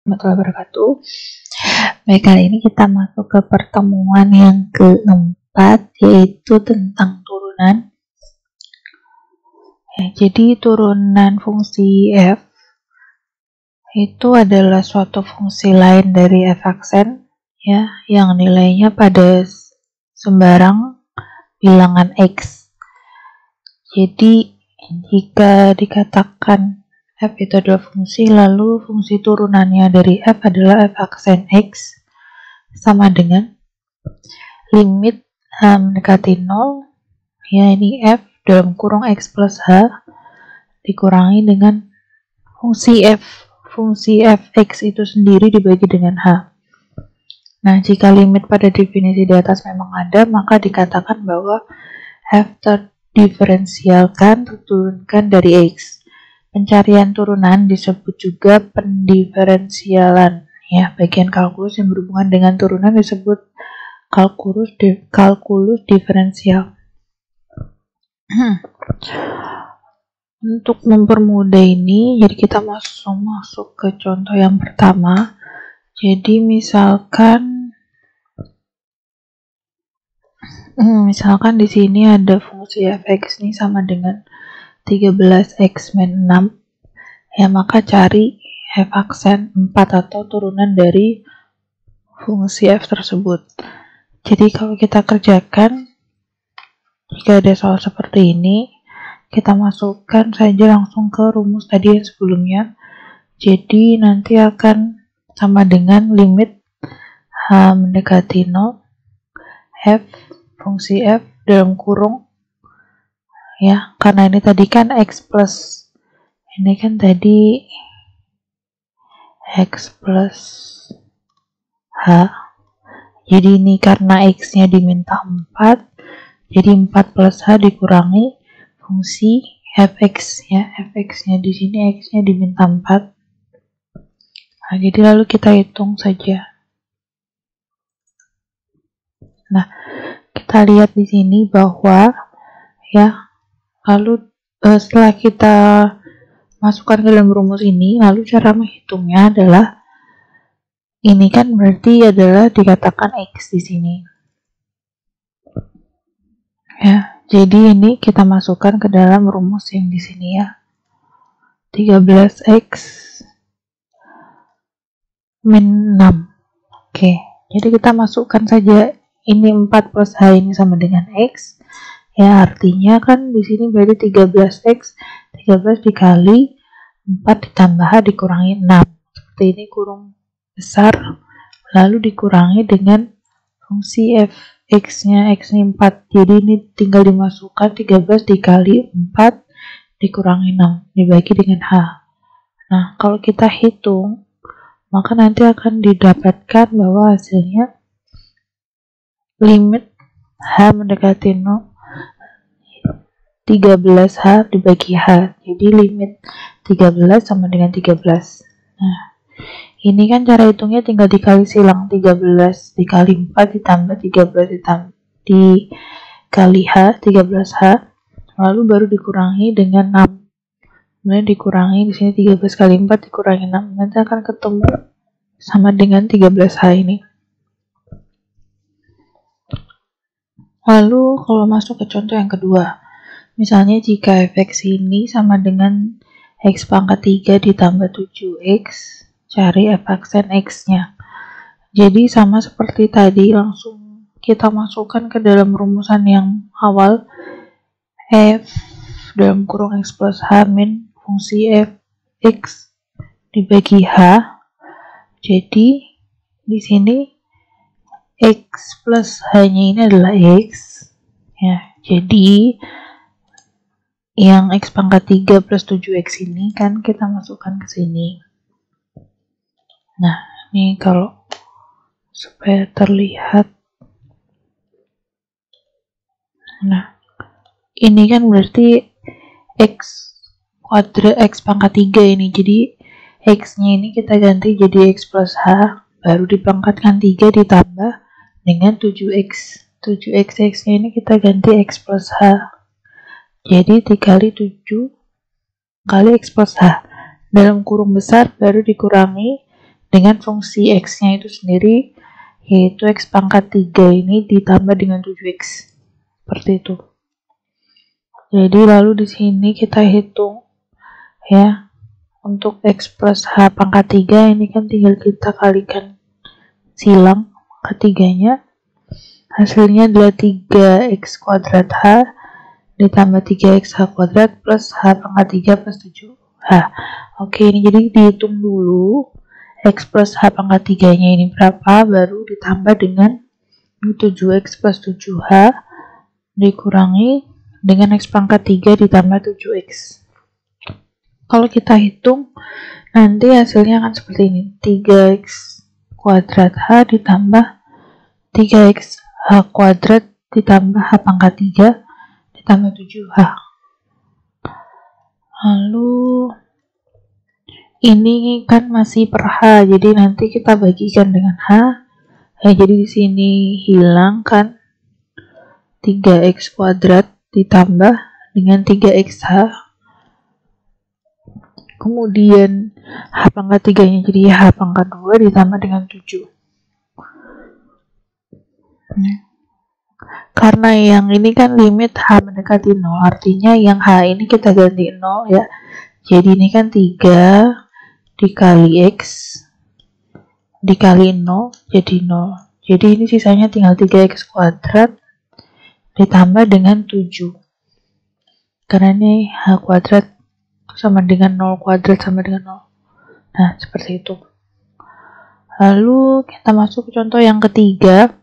warahmatullahi wabarakatuh. Baik, kali ini kita masuk ke pertemuan yang keempat, yaitu tentang turunan. Jadi turunan fungsi f itu adalah suatu fungsi lain dari f aksen, ya, yang nilainya pada sembarang bilangan x. Jadi jika dikatakan f itu adalah fungsi, lalu fungsi turunannya dari f adalah f aksen x sama dengan limit mendekati 0, ya, ini f dalam kurung x plus h dikurangi dengan fungsi fx itu sendiri dibagi dengan h. Nah, jika limit pada definisi di atas memang ada, maka dikatakan bahwa f terdiferensialkan terturunkan dari x. Pencarian turunan disebut juga pendiferensialan, ya. Bagian kalkulus yang berhubungan dengan turunan disebut kalkulus diferensial. Untuk mempermudah ini, jadi kita masuk ke contoh yang pertama. Jadi misalkan di sini ada fungsi fx nih sama dengan 13x min 6, ya, maka cari f aksen 4 atau turunan dari fungsi f tersebut. Jadi kalau kita kerjakan, jika ada soal seperti ini, kita masukkan saja langsung ke rumus tadi yang sebelumnya. Jadi nanti akan sama dengan limit h mendekati 0 f fungsi f dalam kurung, ya, karena ini tadi kan x plus, ini kan tadi x plus h, jadi ini karena x nya diminta 4, jadi 4 plus h dikurangi fungsi fx, ya, fx nya di sini x nya diminta 4. Nah, jadi lalu kita hitung saja. Nah, kita lihat di sini bahwa, ya, lalu setelah kita masukkan ke dalam rumus ini, lalu cara menghitungnya adalah ini kan berarti adalah dikatakan x di sini, ya. Jadi ini kita masukkan ke dalam rumus yang di sini, ya, 13x min 6. Oke, jadi kita masukkan saja ini 4 plus h ini sama dengan x, ya, artinya kan di sini berarti 13x, 13 dikali 4 ditambah h dikurangi 6, seperti ini kurung besar, lalu dikurangi dengan fungsi fx nya, x nya 4, jadi ini tinggal dimasukkan 13 dikali 4 dikurangi 6 dibagi dengan h. Nah, kalau kita hitung, maka nanti akan didapatkan bahwa hasilnya limit h mendekati 0 13h dibagi h, jadi limit 13 sama dengan 13. Nah, ini kan cara hitungnya tinggal dikali silang, 13 dikali 4 ditambah 13 dikali h, 13h, lalu baru dikurangi dengan 6. Kemudian dikurangi di sini 13 kali 4 dikurangi 6, nanti akan ketemu sama dengan 13h ini. Lalu kalau masuk ke contoh yang kedua, misalnya jika fx ini sama dengan x pangkat 3 ditambah 7x, cari f aksen x nya. Jadi sama seperti tadi, langsung kita masukkan ke dalam rumusan yang awal, f dalam kurung x plus h min fungsi fx dibagi h. Jadi di sini x plus h-nya ini adalah x, ya. Jadi yang x pangkat 3 plus 7x ini kan kita masukkan ke sini. Nah, ini kalau supaya terlihat, nah, ini kan berarti x kuadrat x pangkat 3 ini, jadi x-nya ini kita ganti jadi x plus h, baru dipangkatkan 3 ditambah dengan 7x. 7x x-nya ini kita ganti x plus h. Jadi dikali 7 kali x plus h. Dalam kurung besar baru dikurangi dengan fungsi X-nya itu sendiri, yaitu X pangkat 3 ini ditambah dengan 7X. Seperti itu. Jadi lalu di sini kita hitung ya, untuk X plus H pangkat 3 ini kan tinggal kita kalikan silang ketiganya, hasilnya adalah 3X kuadrat H ditambah 3X H kuadrat plus H pangkat 3 plus 7H. Oke, ini jadi dihitung dulu X plus H pangkat 3 nya ini berapa, baru ditambah dengan 7X plus 7H dikurangi dengan X pangkat 3 ditambah 7X. Kalau kita hitung, nanti hasilnya akan seperti ini. 3X kuadrat H ditambah 3X H kuadrat ditambah H pangkat 3 ditambah 7H. Lalu, ini kan masih per H, jadi nanti kita bagikan dengan H. Ya, jadi di sini hilang kan 3X kuadrat ditambah dengan 3XH, kemudian H pangkat 3 nya jadi H pangkat 2 ditambah dengan 7. Karena yang ini kan limit H mendekati 0, artinya yang H ini kita ganti 0 ya, jadi ini kan 3 dikali X dikali 0 jadi 0, jadi ini sisanya tinggal 3X kuadrat ditambah dengan 7, karena ini H kuadrat sama dengan 0 kuadrat sama dengan 0. Nah, seperti itu. Lalu kita masuk ke contoh yang ketiga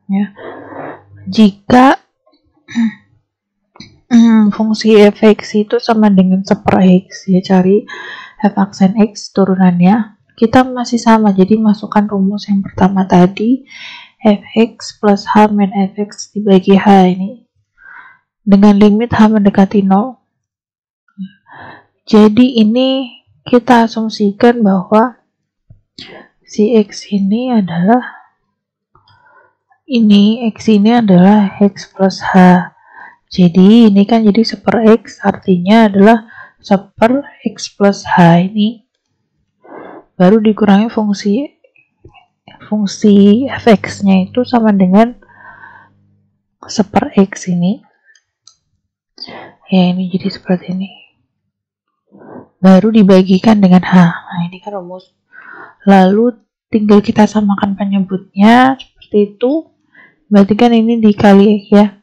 ya. Jika fungsi f(x) itu sama dengan 1/x, ya cari f aksen x turunannya. Kita masih sama, jadi masukkan rumus yang pertama tadi, fx plus h min fx dibagi h ini dengan limit h mendekati 0. Jadi ini kita asumsikan bahwa si x ini adalah x plus h. Jadi ini kan jadi 1/x, artinya adalah 1/x plus h ini baru dikurangi fungsi fx-nya itu sama dengan 1/x ini. Ya, ini jadi seperti ini. Baru dibagikan dengan h. Nah, ini kan rumus. Lalu tinggal kita samakan penyebutnya seperti itu. Berarti kan ini dikali ya.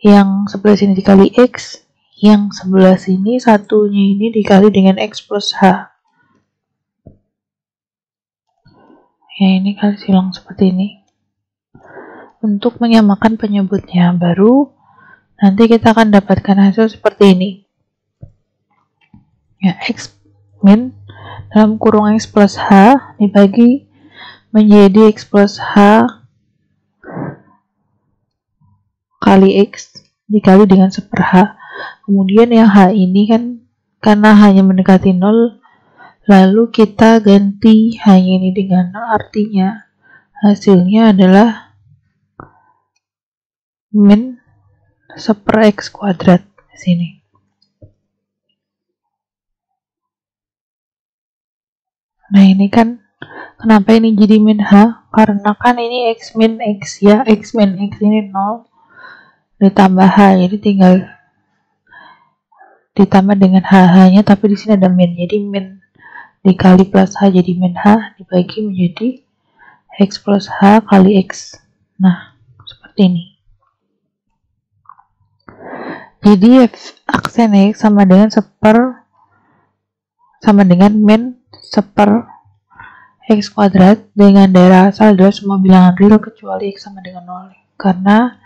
Yang sebelah sini dikali x, yang sebelah sini satunya ini dikali dengan x plus h. Ya, ini kali silang seperti ini. Untuk menyamakan penyebutnya, baru nanti kita akan dapatkan hasil seperti ini. Ya, x min dalam kurung x plus h dibagi menjadi x plus h kali x dikali dengan 1/h. Kemudian yang h ini kan karena hanya mendekati 0, lalu kita ganti hanya ini dengan 0, artinya hasilnya adalah min 1/x kuadrat di sini. Nah, ini kan kenapa ini jadi min h? Karena kan ini x min x ya, x min x ini 0 ditambah h, jadi tinggal ditambah dengan h-nya, tapi di sini ada min, jadi min dikali plus h jadi min h dibagi menjadi x plus h kali x. Nah, seperti ini. Jadi f aksen x sama dengan min 1/x kuadrat dengan daerah asal adalah semua bilangan real kecuali x sama dengan 0, karena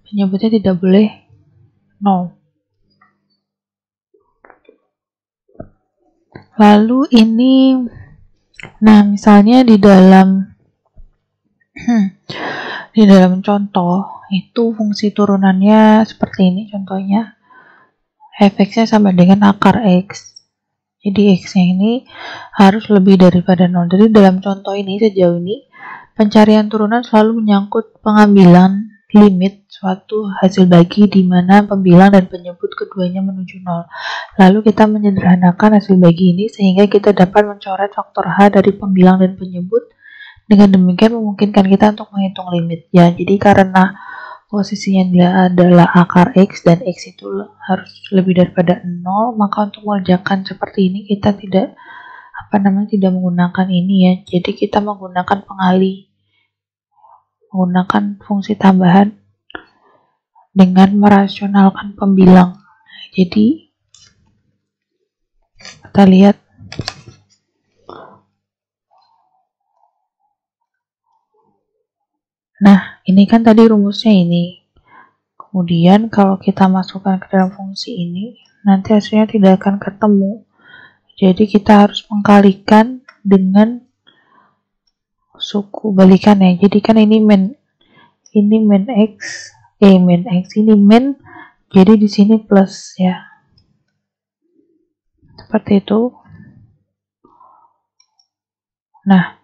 penyebutnya tidak boleh 0. Lalu ini, nah misalnya di dalam contoh itu fungsi turunannya seperti ini contohnya, fx-nya sama dengan akar x. Jadi x-nya ini harus lebih daripada 0. Jadi dalam contoh ini, sejauh ini, pencarian turunan selalu menyangkut pengambilan limit suatu hasil bagi di mana pembilang dan penyebut keduanya menuju 0. Lalu kita menyederhanakan hasil bagi ini sehingga kita dapat mencoret faktor H dari pembilang dan penyebut. Dengan demikian memungkinkan kita untuk menghitung limit. Ya, jadi karena posisinya dia adalah akar X dan X itu harus lebih daripada 0, maka untuk mengerjakan seperti ini kita tidak menggunakan ini ya. Jadi kita menggunakan pengali, menggunakan fungsi tambahan dengan merasionalkan pembilang. Jadi kita lihat nah, ini kan tadi rumusnya ini. Kemudian kalau kita masukkan ke dalam fungsi ini, nanti hasilnya tidak akan ketemu. Jadi kita harus mengkalikan dengan suku balikan ya. Jadi kan ini min X, ini min, jadi di sini plus ya. Seperti itu. Nah,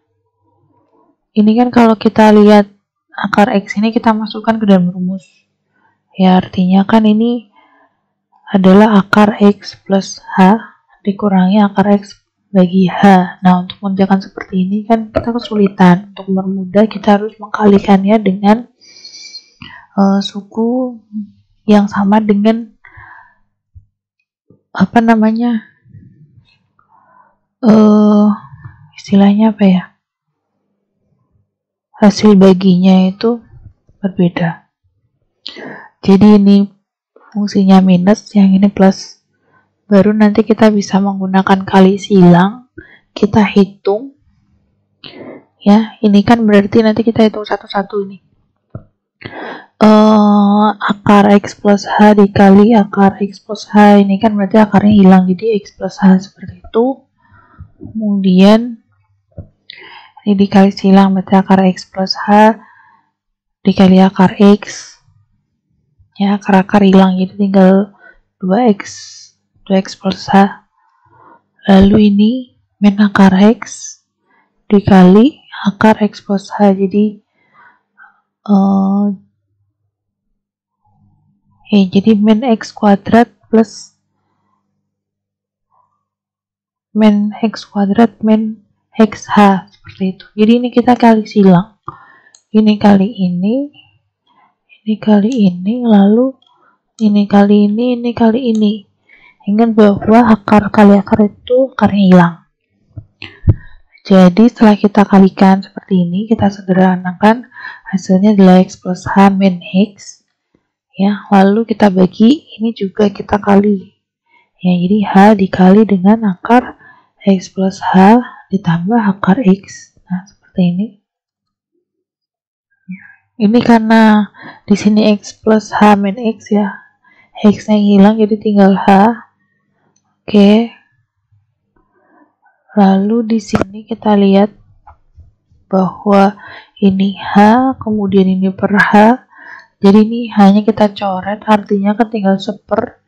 ini kan kalau kita lihat akar X ini kita masukkan ke dalam rumus. Ya, artinya kan ini adalah akar X plus H dikurangi akar X bagi H. Nah, untuk mengerjakan seperti ini kan kita kesulitan. Untuk mempermudah kita harus mengkalikannya dengan suku yang sama dengan istilahnya apa ya? Hasil baginya itu berbeda. Jadi ini fungsinya minus, yang ini plus. Baru nanti kita bisa menggunakan kali silang, kita hitung. Ya, ini kan berarti nanti kita hitung satu-satu ini. Akar X plus H dikali akar X plus H, ini kan berarti akarnya hilang, jadi X plus H seperti itu. Kemudian ini dikali silang, berarti akar X plus H dikali akar X. Ya, akar hilang, jadi tinggal 2X plus H. Lalu ini min akar X dikali akar X plus H, jadi jadi min X kuadrat plus min X kuadrat min XH, seperti itu. Jadi ini kita kali silang, ini kali ini kali ini, lalu ini kali ini kali ini. Ingat bahwa akar kali akar itu akarnya hilang. Jadi setelah kita kalikan seperti ini, kita sederhanakan, hasilnya adalah X plus H min X. Ya, lalu kita bagi, ini juga kita kali. Ya, jadi H dikali dengan akar X plus H ditambah akar X. Nah, seperti ini. Ini karena di sini X plus H min X ya. X-nya hilang jadi tinggal H. Oke. Lalu di sini kita lihat bahwa ini H, kemudian ini per H. Jadi ini hanya kita coret, artinya kan tinggal seper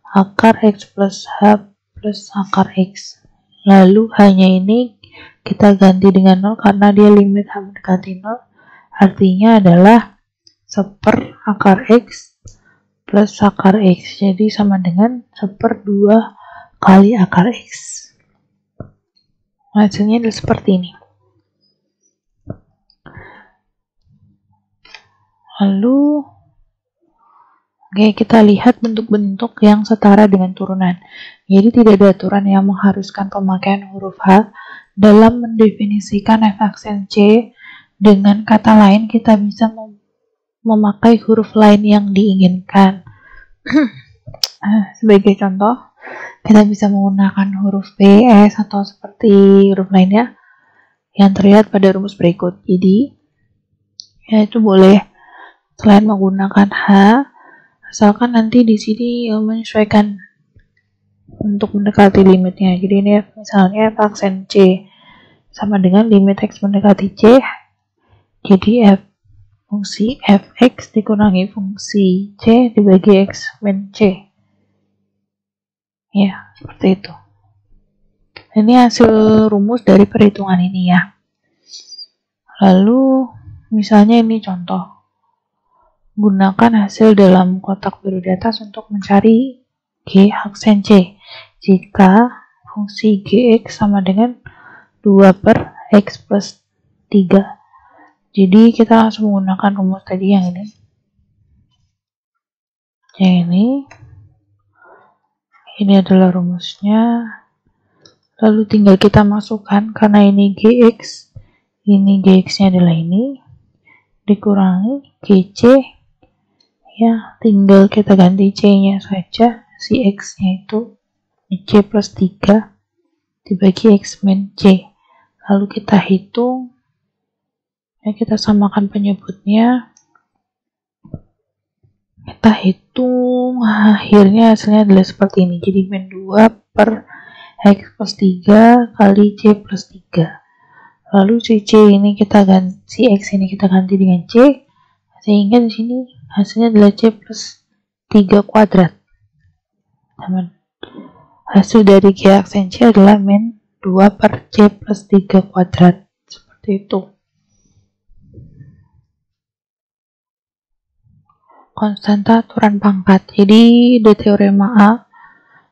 akar X plus H plus akar X. Lalu hanya ini kita ganti dengan 0 karena dia limit H mendekati 0. Artinya adalah seper akar X plus akar X. Jadi sama dengan seper 2 kali akar X. Hasilnya adalah seperti ini. Lalu kita lihat bentuk-bentuk yang setara dengan turunan. Jadi tidak ada aturan yang mengharuskan pemakaian huruf H dalam mendefinisikan f aksen C. Dengan kata lain, kita bisa memakai huruf lain yang diinginkan. Sebagai contoh, kita bisa menggunakan huruf P, S, atau seperti huruf lainnya yang terlihat pada rumus berikut. Jadi, ya itu boleh selain menggunakan H, asalkan nanti di sini menyesuaikan untuk mendekati limitnya. Jadi ini misalnya f aksen C sama dengan limit X mendekati C. Jadi fungsi fx dikurangi fungsi C dibagi X min C. Ya, seperti itu. Ini hasil rumus dari perhitungan ini ya. Lalu, misalnya ini contoh. gunakan hasil dalam kotak biru di atas untuk mencari G aksen C. Jika fungsi Gx sama dengan 2 per X plus 3. Jadi kita langsung menggunakan rumus tadi yang ini. Ini adalah rumusnya. Lalu tinggal kita masukkan, karena ini Gx, ini Gx-nya adalah ini, dikurangi GC, ya tinggal kita ganti C-nya saja, si X-nya itu C plus 3 dibagi X min C. Lalu kita hitung, ya kita samakan penyebutnya, kita hitung, akhirnya hasilnya adalah seperti ini. Jadi min 2 per X plus 3 kali C plus 3. Lalu si C ini kita ganti, si X ini kita ganti dengan C, sehingga di sini hasilnya adalah C plus 3 kuadrat. Hasil dari G aksen C adalah min 2 per C plus 3 kuadrat. Seperti itu. Konstanta aturan pangkat. Jadi di teorema A,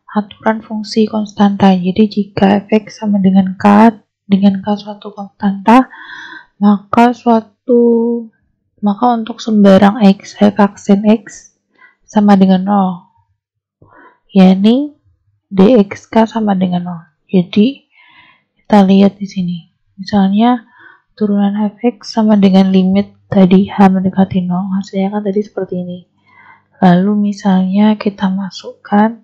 aturan fungsi konstanta. Jadi jika fx sama dengan k suatu konstanta, maka untuk sembarang x, f aksen x sama dengan 0, yakni dxk sama dengan 0. Jadi kita lihat di sini, misalnya turunan fx sama dengan limit tadi h mendekati 0, hasilnya kan tadi seperti ini. Lalu misalnya kita masukkan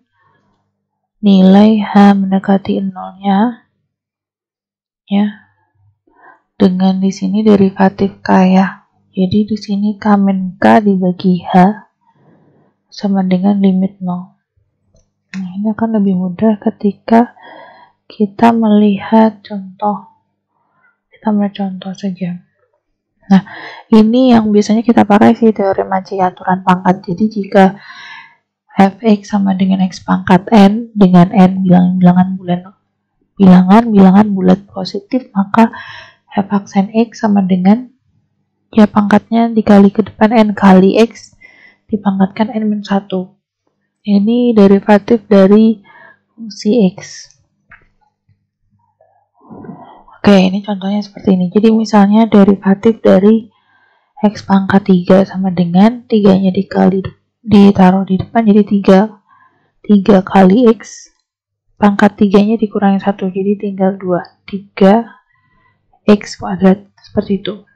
nilai h mendekati 0-nya, ya, dengan di sini derivatif k, ya. Jadi di sini k min k dibagi h sama dengan limit 0. Nah, ini akan lebih mudah ketika kita melihat contoh. Kita melihat contoh saja. Nah, ini yang biasanya kita pakai sih teorema C aturan pangkat. Jadi jika fx sama dengan x pangkat n dengan n bilangan bulat positif, maka f aksen x sama dengan ya pangkatnya dikali ke depan n kali x dipangkatkan n-1. Ini derivatif dari fungsi x. Oke, ini contohnya seperti ini. Jadi misalnya derivatif dari x pangkat 3 sama dengan 3-nya ditaruh di depan, jadi 3 kali x pangkat 3-nya dikurangi 1, jadi tinggal 2, 3 x kuadrat, seperti itu.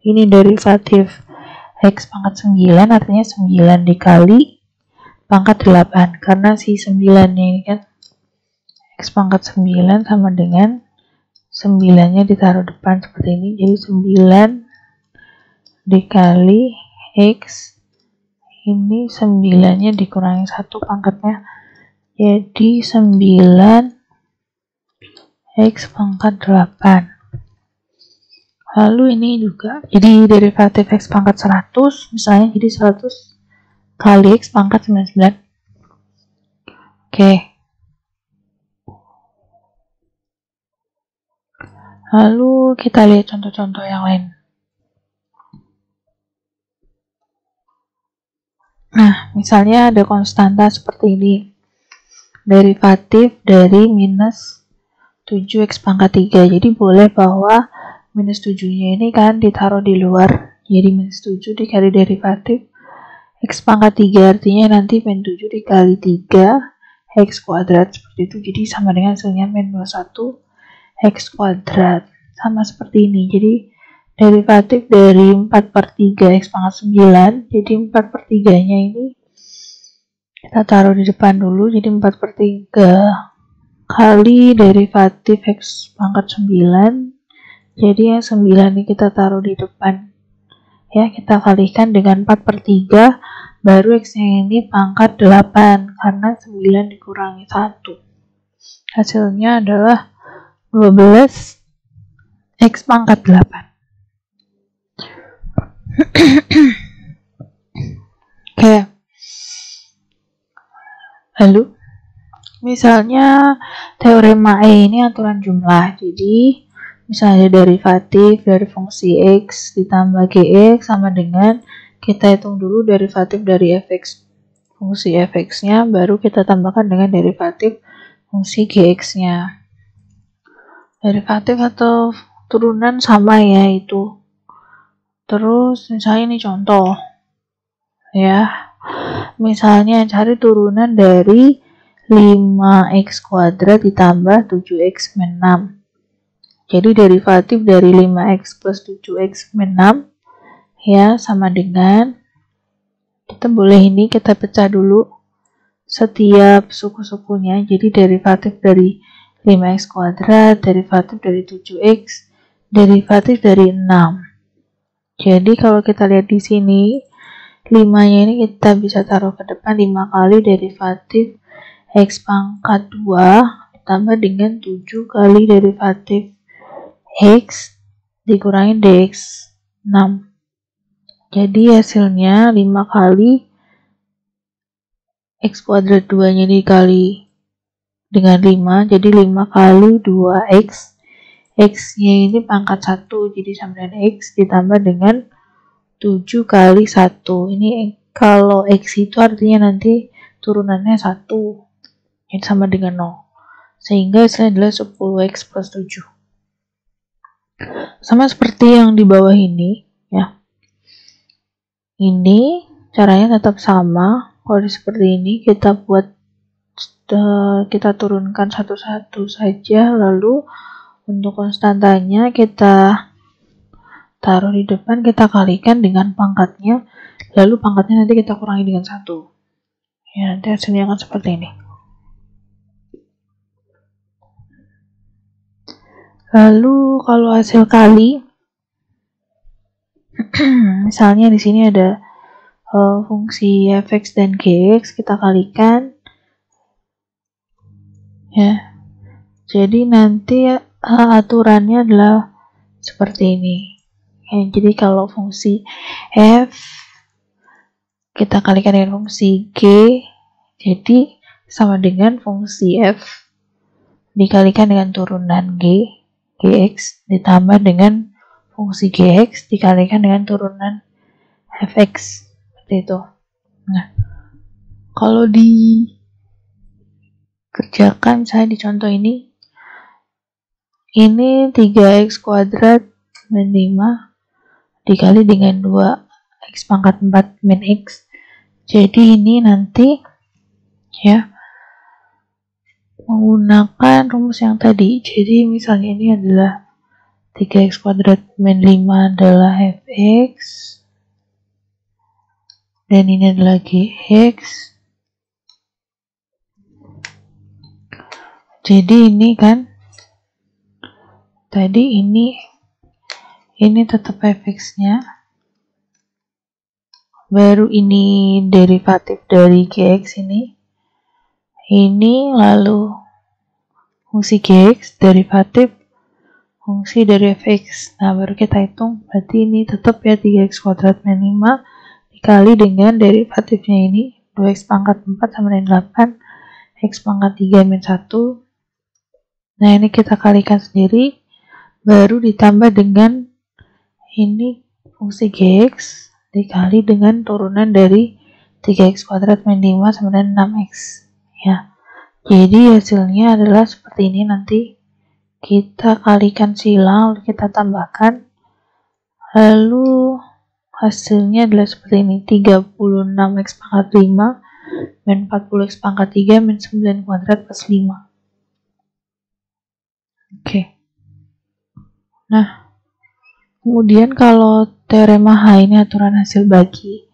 Ini derivatif x pangkat 9, artinya 9 dikali pangkat 8, karena si 9-nya ini kan x pangkat 9 sama dengan 9-nya ditaruh depan seperti ini, jadi 9 dikali x, ini 9-nya dikurangi 1 pangkatnya, jadi 9 x pangkat 8. Lalu ini juga, jadi derivatif x pangkat 100, misalnya jadi 100 kali x pangkat 99. Oke. Lalu kita lihat contoh-contoh yang lain. Nah, misalnya ada konstanta seperti ini. Derivatif dari minus 7x pangkat 3. Jadi boleh bahwa minus 7-nya ini kan ditaruh di luar. Jadi minus 7 dikali derivatif x pangkat 3, artinya nanti min 7 dikali 3 x kuadrat, seperti itu. Jadi sama dengan hasilnya min 21 x kuadrat, sama seperti ini. Jadi derivatif dari 4 per 3 x pangkat 9, jadi 4 per 3 nya ini kita taruh di depan dulu, jadi 4 per 3 kali derivatif x pangkat 9, jadi yang 9 ini kita taruh di depan, ya, kita kalikan dengan 4 per 3, baru x nya ini pangkat 8, karena 9 dikurangi 1, hasilnya adalah 12 x pangkat 8. Oke. Lalu misalnya teorema E ini aturan jumlah. Jadi misalnya derivatif dari fungsi x ditambah gx sama dengan g kita hitung dulu derivatif dari fx, fungsi fx-nya, baru kita tambahkan dengan derivatif fungsi gx-nya. Derivatif atau turunan sama ya itu. Terus misalnya ini contoh ya, misalnya cari turunan dari 5x kuadrat ditambah 7x min 6. Jadi derivatif dari 5x plus 7x min 6 ya sama dengan, kita boleh ini kita pecah dulu setiap suku-sukunya. Jadi derivatif dari 5x kuadrat, derivatif dari 7x, derivatif dari 6. Jadi kalau kita lihat di sini 5-nya ini kita bisa taruh ke depan 5 kali derivatif x pangkat 2 ditambah dengan 7 kali derivatif x dikurangi dx 6. Jadi hasilnya 5 kali x kuadrat 2 nya dikali dengan 5, jadi 5 kali 2x, x nya ini pangkat 1, jadi sama dengan x ditambah dengan 7 kali 1. Ini kalau x itu artinya nanti turunannya 1, ini sama dengan 0, sehingga hasilnya adalah 10x plus 7. Sama seperti yang di bawah ini ya. Ini caranya tetap sama. Kalau seperti ini kita buat, kita turunkan satu-satu saja, lalu untuk konstantanya kita taruh di depan, kita kalikan dengan pangkatnya, lalu pangkatnya nanti kita kurangi dengan 1 ya, nanti hasilnya akan seperti ini. Lalu kalau hasil kali misalnya di sini ada fungsi fx dan gx, kita kalikan ya. Jadi nanti aturannya adalah seperti ini ya. Jadi kalau fungsi f kita kalikan dengan fungsi g, jadi sama dengan fungsi f dikalikan dengan turunan gx ditambah dengan fungsi gx dikalikan dengan turunan fx, seperti itu. Nah, kalau dikerjakan saya di contoh ini 3x kuadrat min 5 dikali dengan 2x pangkat 4 min x. Jadi ini nanti ya menggunakan rumus yang tadi. Jadi misalnya ini adalah 3x kuadrat min 5 adalah fx, dan ini adalah gx. Jadi ini kan tadi ini tetap fx-nya, baru ini derivatif dari gx ini lalu fungsi gx derivatif fungsi dari fx. Nah, baru kita hitung, berarti ini tetap ya 3x kuadrat min 5 dikali dengan derivatifnya ini 2x pangkat 4 sama dengan 8, x pangkat 3 min 1. Nah, ini kita kalikan sendiri, baru ditambah dengan ini fungsi gx dikali dengan turunan dari 3x kuadrat min 5 sama dengan 6x ya. Jadi hasilnya adalah seperti ini. Nanti kita kalikan silang, lalu kita tambahkan, lalu hasilnya adalah seperti ini, 36x pangkat 5 min 40x pangkat 3 min 9 kuadrat plus 5. Oke. Nah, kemudian kalau teorema H ini aturan hasil bagi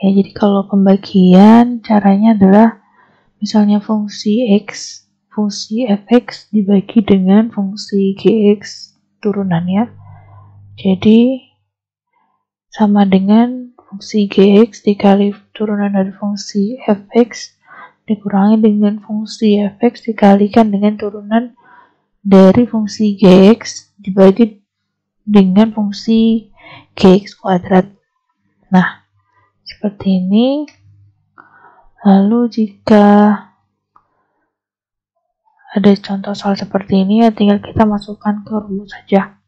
ya. Jadi kalau pembagian caranya adalah misalnya fungsi x, fungsi fx dibagi dengan fungsi gx turunannya. Jadi sama dengan fungsi gx dikali turunan dari fungsi fx dikurangi dengan fungsi fx dikalikan dengan turunan dari fungsi gx dibagi dengan fungsi gx kuadrat. Nah, seperti ini. Lalu jika ada contoh soal seperti ini ya, tinggal kita masukkan ke rumus saja.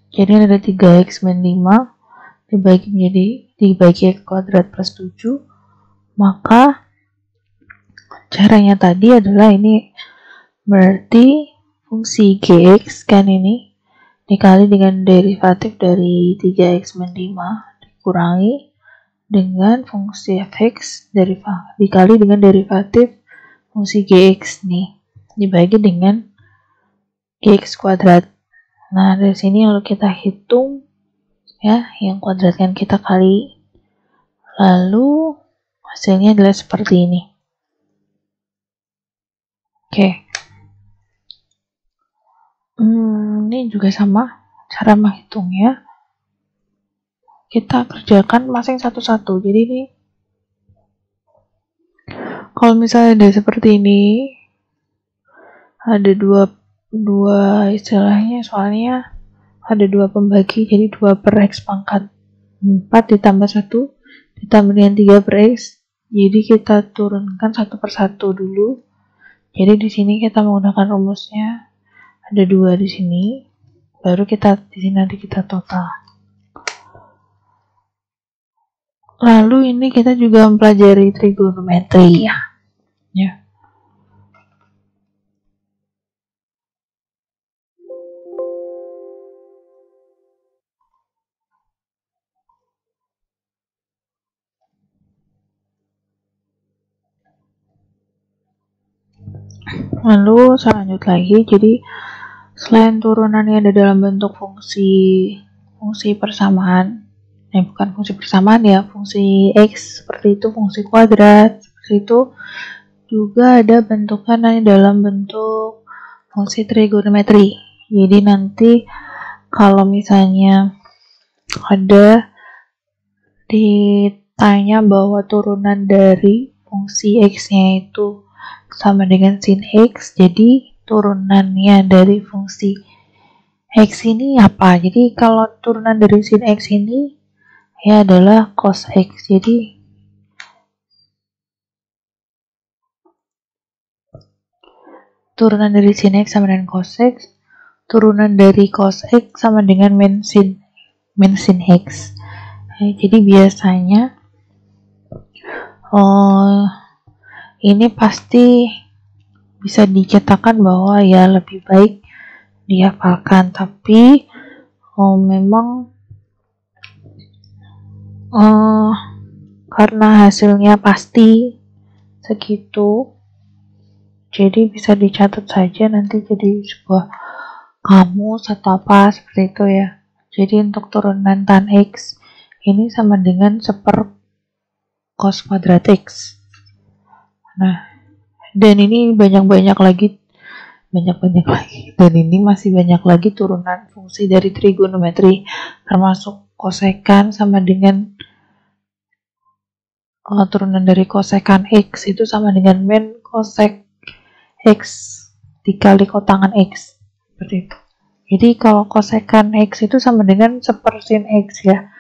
Jadi ada 3x min 5 dibagi menjadi dibagi X kuadrat plus 7, maka caranya tadi adalah ini berarti fungsi Gx kan ini dikali dengan derivatif dari 3x min 5 dikurangi dengan fungsi fx dikali dengan derivatif fungsi Gx nih dibagi dengan Gx kuadrat. Nah, dari sini kalau kita hitung ya, yang kuadrat kan kita kali, lalu hasilnya adalah seperti ini. Oke. Ini juga sama cara menghitungnya. Kita kerjakan masing satu-satu. Jadi ini kalau misalnya ada seperti ini, ada dua istilahnya, soalnya ada dua pembagi, jadi 2 per x pangkat 4 ditambah 1 ditambah dengan 3 per x. Jadi kita turunkan satu per satu dulu. Jadi di sini kita menggunakan rumusnya, ada 2 di sini, baru di sini nanti kita total. Lalu ini kita juga mempelajari trigonometri ya. Lalu saya lanjut lagi. Jadi selain turunan yang ada dalam bentuk fungsi persamaan, bukan fungsi persamaan ya, fungsi x seperti itu, fungsi kuadrat seperti itu, juga ada bentukan yang dalam bentuk fungsi trigonometri. Jadi nanti kalau misalnya ada ditanya bahwa turunan dari fungsi x-nya itu sama dengan sin x, jadi turunannya dari fungsi x ini apa? Jadi kalau turunan dari sin x ini ya adalah cos x. Jadi turunan dari sin x sama dengan cos x, turunan dari cos x sama dengan min sin x. Jadi biasanya ini pasti bisa dicetakkan bahwa ya lebih baik dihafalkan, tapi memang karena hasilnya pasti segitu, jadi bisa dicatat saja nanti jadi sebuah kamus atau apa seperti itu ya. Jadi untuk turunan tan x ini sama dengan 1/4 cos kuadrat x. Nah, dan ini banyak lagi, dan ini masih banyak lagi turunan fungsi dari trigonometri, termasuk kosekan sama dengan turunan dari kosekan x itu sama dengan min kosek x dikali kotangan x, seperti itu. Jadi kalau kosekan x itu sama dengan 1/sin x ya.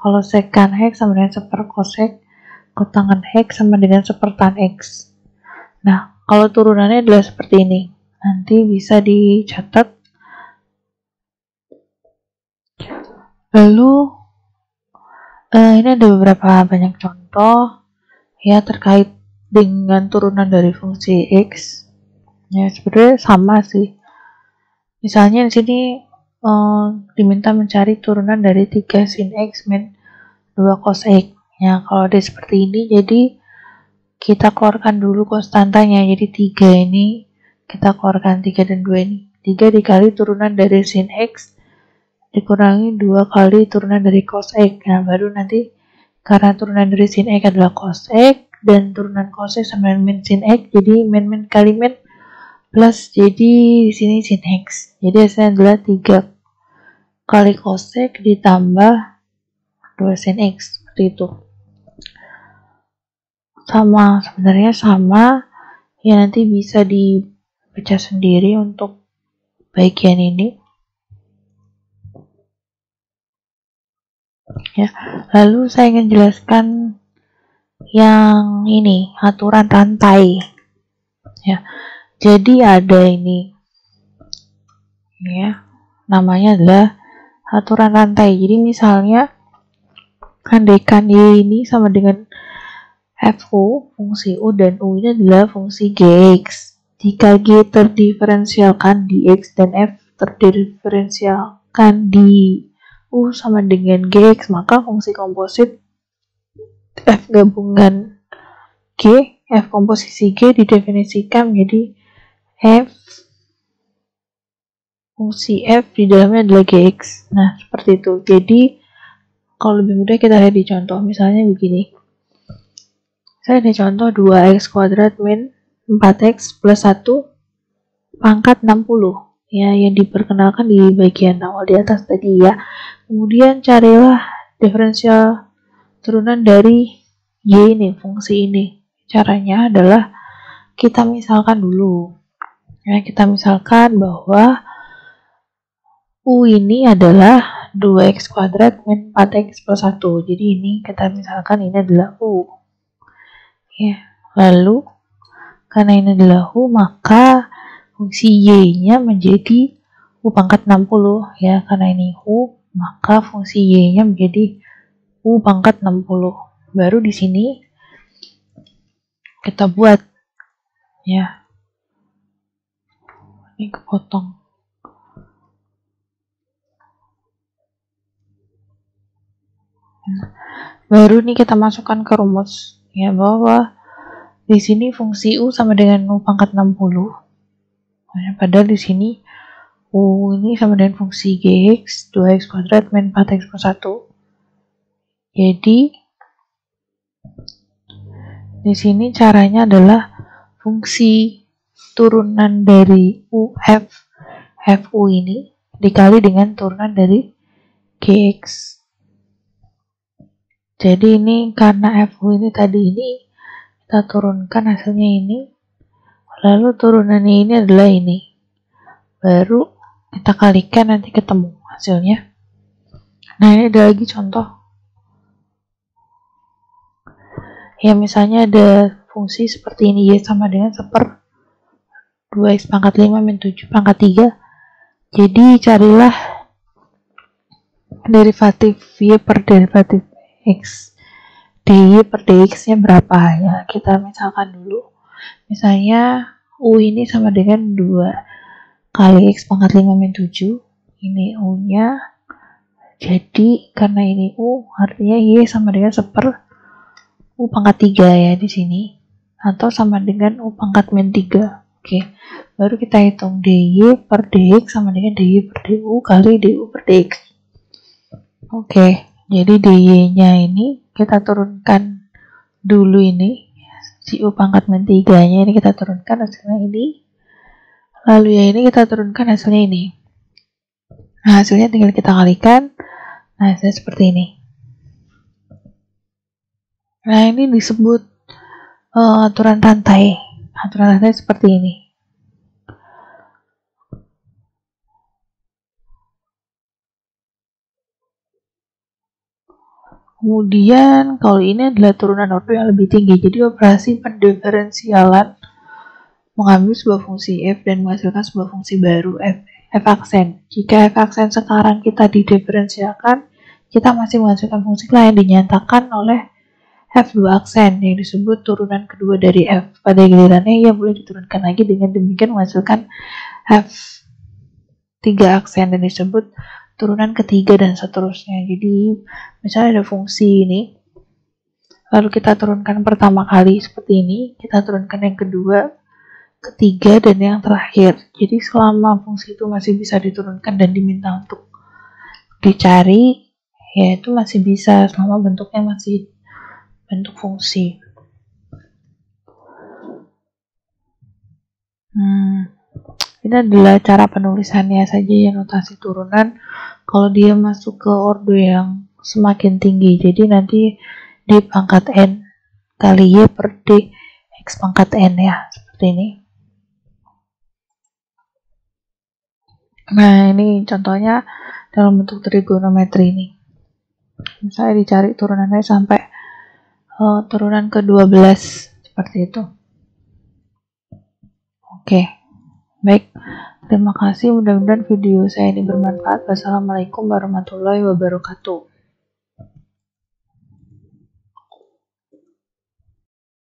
Kalau sekan x sama dengan 1/, kosek kotangan x sama dengan 1/, tan x. Nah, kalau turunannya adalah seperti ini. Nanti bisa dicatat. Lalu ini ada beberapa banyak contoh ya terkait dengan turunan dari fungsi x. Ya, sebenarnya sama sih. Misalnya di sini diminta mencari turunan dari 3 sin x min 2 cos x. Ya, kalau ada seperti ini, jadi kita keluarkan dulu konstantanya. Jadi 3 ini kita keluarkan, 3 dan 2 ini. 3 dikali turunan dari sin x dikurangi 2 kali turunan dari cos x. Nah, baru nanti karena turunan dari sin x adalah cos x dan turunan cos x sama dengan min sin x, jadi min kali min plus, jadi di sini sin x. Jadi hasilnya adalah 3 kali cos x ditambah 2 sin x, seperti itu. Sebenarnya sama ya, nanti bisa dibaca sendiri untuk bagian ini ya. Lalu saya ingin jelaskan yang ini, aturan rantai ya. Jadi ada ini ya, namanya adalah aturan rantai. Jadi misalnya Andaikan Y ini sama dengan FU, fungsi U, dan U ini adalah fungsi Gx. Jika G terdiferensialkan di X dan F terdiferensialkan di U sama dengan Gx, maka fungsi komposit F gabungan G, F komposisi G didefinisikan menjadi F fungsi F di dalamnya adalah Gx. Nah, seperti itu. Jadi, kalau lebih mudah kita lihat di contoh. Misalnya begini. Saya ada contoh 2x kuadrat min 4x plus 1 pangkat 60. Ya, yang diperkenalkan di bagian awal di atas tadi ya. Kemudian carilah diferensial turunan dari Y ini, fungsi ini. Caranya adalah kita misalkan dulu. Ya, kita misalkan bahwa U ini adalah 2x kuadrat min 4x plus 1. Jadi ini kita misalkan ini adalah U. Ya, lalu karena ini adalah U, maka fungsi Y-nya menjadi U pangkat 60. Ya, karena ini U, maka fungsi Y-nya menjadi U pangkat 60. Baru di sini kita buat. Ya. Ini kepotong. Baru nih kita masukkan ke rumus. Ya, bahwa di sini fungsi U sama dengan U pangkat 60. Padahal di sini U ini sama dengan fungsi Gx 2x kuadrat min 4x plus 1. Jadi di sini caranya adalah fungsi turunan dari Fu ini dikali dengan turunan dari Gx. Jadi ini karena Fu ini tadi ini kita turunkan hasilnya ini, lalu turunannya ini adalah ini. Baru kita kalikan nanti ketemu hasilnya. Nah, ini ada lagi contoh. Ya, misalnya ada fungsi seperti ini, Y sama dengan 2x pangkat 5 min 7 pangkat 3. Jadi carilah derivatif Y per derivatif X. dy per dx nya berapa ya, kita misalkan dulu. Misalnya U ini sama dengan 2 kali X pangkat 5 min 7. Ini U nya. Jadi karena ini U, artinya Y sama dengan U pangkat 3 ya di sini. Atau sama dengan U pangkat min 3. Oke. Baru kita hitung dy per dx sama dengan dy per du kali du per dx. Oke. Jadi dy nya ini kita turunkan dulu ini. Si U pangkat min 3 nya ini kita turunkan hasilnya ini. Lalu ya ini kita turunkan hasilnya ini. Nah, hasilnya tinggal kita kalikan. Nah, hasilnya seperti ini. Nah, ini disebut aturan rantai. Aturan rantai seperti ini. Kemudian, kalau ini adalah turunan order yang lebih tinggi. Jadi, operasi pendiferensialan mengambil sebuah fungsi f dan menghasilkan sebuah fungsi baru f aksen. Jika f aksen sekarang kita didiferensialkan, kita masih menghasilkan fungsi lain dinyatakan oleh f2 aksen yang disebut turunan kedua dari f. Pada gilirannya ia boleh diturunkan lagi dengan demikian menghasilkan f3 aksen dan disebut turunan ketiga dan seterusnya. Jadi misalnya ada fungsi ini, lalu kita turunkan pertama kali seperti ini, kita turunkan yang kedua, ketiga, dan yang terakhir. Jadi selama fungsi itu masih bisa diturunkan dan diminta untuk dicari, ya itu masih bisa selama bentuknya masih bentuk fungsi. Ini adalah cara penulisannya saja ya, notasi turunan. Kalau dia masuk ke ordo yang semakin tinggi, jadi nanti D pangkat N kali Y per D X pangkat N ya, seperti ini. Nah, ini contohnya dalam bentuk trigonometri ini. Misalnya dicari turunannya sampai turunan ke-12 seperti itu. Oke. Baik, terima kasih. Mudah-mudahan video saya ini bermanfaat. Wassalamualaikum warahmatullahi wabarakatuh.